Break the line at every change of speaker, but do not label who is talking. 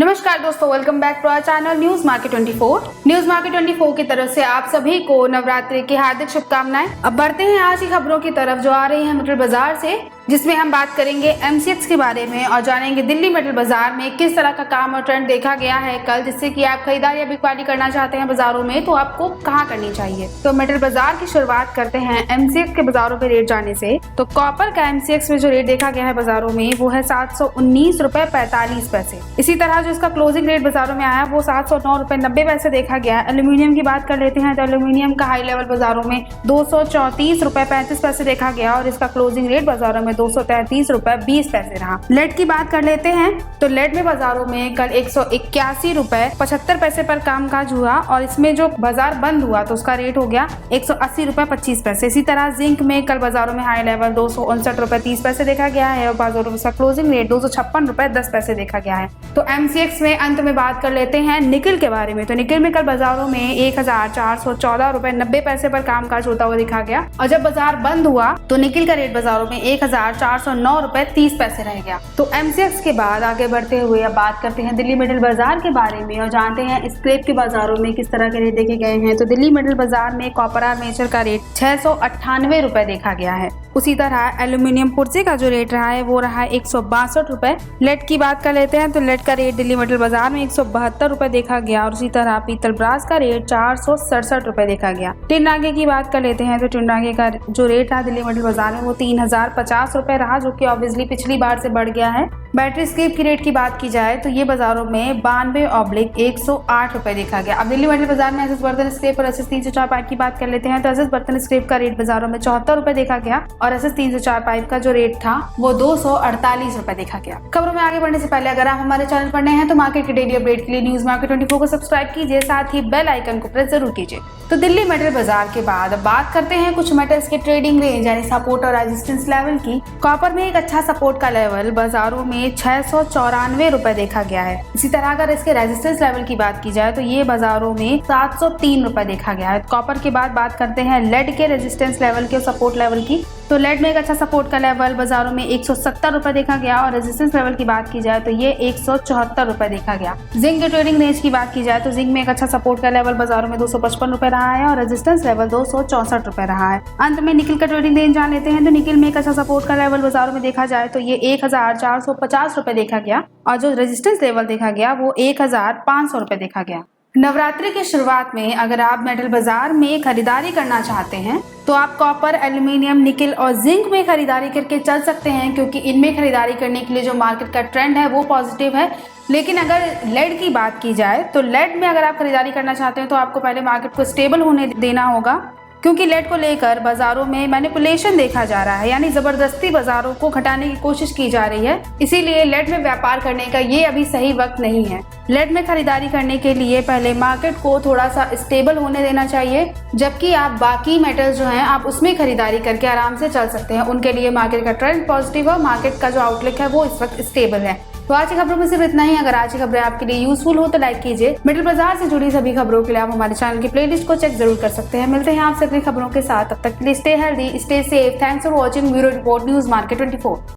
नमस्कार दोस्तों, welcome back to our channel news market 24। News market 24 की तरफ से आप सभी को नवरात्रि की हार्दिक शुभकामनाएं। अब बढ़ते हैं आज की खबरों की तरफ जो आ रही है मेटल बाजार से, जिसमें हम बात करेंगे एमसीएक्स के बारे में और जानेंगे दिल्ली मेटल बाजार में किस तरह का काम और ट्रेंड देखा गया है कल, जिससे कि आप खरीदारी या बिकवाली करना चाहते हैं बाजारों में तो आपको कहाँ करनी चाहिए। तो मेटल बाजार की शुरुआत करते हैं एमसीएक्स के बाजारों पे रेट जाने से। तो कॉपर का एमसीएक्स में जो रेट देखा गया है बाजारों में वो है 719 रुपए 45 पैसे। इसी तरह जो इसका क्लोजिंग रेट बाजारों में आया वो 709 रुपए 90 पैसे देखा गया है। एल्यूमिनियम की बात कर लेते हैं तो एल्यूमिनियम का हाई लेवल बाजारों में 234 रुपए 35 पैसे देखा गया और इसका क्लोजिंग रेट बाजारों में 233 रुपए 20 पैसे रहा। लेड की बात कर लेते हैं तो लेड में बाजारों में कल 181 रुपए 75 पैसे पर कामकाज हुआ और इसमें जो बाजार बंद हुआ तो उसका रेट हो गया 180 रुपए 25 पैसे। इसी तरह जिंक में कल बाजारों में हाई लेवल 259 रुपए 30 पैसे देखा गया है और बाजारों में इसका क्लोजिंग रेट 256 रुपए 10 पैसे देखा गया है। तो एमसीएक्स में अंत में बात कर लेते हैं निकिल के बारे में। तो निकिल में कल बाजारों में 1414 रुपए 90 पैसे पर कामकाज होता हुआ दिखा गया और जब बाजार बंद हुआ तो निकिल का रेट बाजारों में 1409 रुपए 30 पैसे रह गया। तो एमसीएक्स के बाद आगे बढ़ते हुए अब बात करते हैं दिल्ली मेटल बाजार के बारे में और जानते हैं स्क्रैप के बाजारों में किस तरह के रेट देखे गए हैं। तो दिल्ली मेटल बाजार में कॉपर आर्मेचर का रेट 698 रुपए देखा गया है। उसी तरह एल्यूमिनियम पुर्जे का जो रेट रहा है वो रहा है 162 रुपए। लेड की बात कर लेते हैं तो लेड का रेट दिल्ली मेटल बाजार में 172 रुपए देखा गया और उसी तरह पीतल ब्रास का रेट 467 रुपए देखा गया। टिन नागे की बात कर लेते हैं तो टिन नागे का जो रेट रहा दिल्ली मेटल बाजार में वो 3050 रुपए रहा, जो कि ऑब्वियसली पिछली बार से बढ़ गया है। बैटरी स्क्रैप की रेट की बात की जाए तो ये बाजारों में 92/108 रुपए देखा गया। अब दिल्ली मेटल बाजार में एसएस बर्तन स्क्रैप और एसएस 304 पाइप की बात कर लेते हैं तो एसएस बर्तन स्क्रैप का रेट बाजारों में 74 रुपए देखा गया और एसएस 304 पाइप का जो रेट था वो 248 रुपए देखा गया। खबरों में आगे बढ़ने से पहले अगर आप हमारे चैनल पर नए हैं तो मार्केट के डेली अपडेट के लिए न्यूज मार्केट 24 को सब्सक्राइब कीजिए, साथ ही बेल आइकन को प्रेस जरूर कीजिए। तो दिल्ली मेटल बाजार के बाद बात करते हैं कुछ मेटल्स के ट्रेडिंग रेंज यानी सपोर्ट और रेजिस्टेंस लेवल की। कॉपर में एक अच्छा सपोर्ट का लेवल बाजारों में 694 रुपए देखा गया है। इसी तरह अगर इसके रेजिस्टेंस लेवल की बात की जाए तो ये बाजारों में 703 रुपए देखा गया है। कॉपर के बाद बात करते हैं लेड के रेजिस्टेंस लेवल के सपोर्ट लेवल की। तो लेड में एक अच्छा सपोर्ट का लेवल बाजारों में 170 रुपए देखा गया और रेजिस्टेंस लेवल की बात की जाए तो ये 174 रुपए देखा गया। जिंक के ट्रेडिंग रेंज की बात की जाए तो जिंक में एक अच्छा सपोर्ट का लेवल बाजारों में 255 रुपए रहा है और रेजिस्टेंस लेवल 264 रुपए रहा है। अंत में निकिल का ट्रेडिंग रेंज जान लेते हैं तो निकिल में एक अच्छा सपोर्ट का लेवल बाजारों में देखा जाए तो ये 1450 रुपए देखा गया और जो रेजिस्टेंस लेवल देखा गया वो 1500 रुपए देखा गया। नवरात्रि की शुरुआत में अगर आप मेटल बाजार में खरीदारी करना चाहते हैं तो आप कॉपर, एल्यूमिनियम, निकिल और जिंक में खरीदारी करके चल सकते हैं, क्योंकि इनमें खरीदारी करने के लिए जो मार्केट का ट्रेंड है वो पॉजिटिव है। लेकिन अगर लेड की बात की जाए तो लेड में अगर आप खरीदारी करना चाहते हैं तो आपको पहले मार्केट को स्टेबल होने देना होगा, क्योंकि लेड को लेकर बाजारों में मैनिपुलेशन देखा जा रहा है, यानी जबरदस्ती बाजारों को घटाने की कोशिश की जा रही है। इसीलिए लेड में व्यापार करने का ये अभी सही वक्त नहीं है। लेड में खरीदारी करने के लिए पहले मार्केट को थोड़ा सा स्टेबल होने देना चाहिए, जबकि आप बाकी मेटल्स जो हैं आप उसमें खरीदारी करके आराम से चल सकते हैं। उनके लिए मार्केट का ट्रेंड पॉजिटिव है, मार्केट का जो आउटलुक है वो इस वक्त स्टेबल है। तो आज की खबरों में सिर्फ इतना ही। अगर आज की खबरें आपके लिए यूजफुल हो तो लाइक कीजिए। मेटल बाजार से जुड़ी सभी खबरों के लिए आप हमारे चैनल की प्लेलिस्ट को चेक जरूर कर सकते हैं। मिलते हैं आपसे अगली खबरों के साथ, तब तक के लिए stay healthy, stay safe. Thanks for watching bureau report news market 24।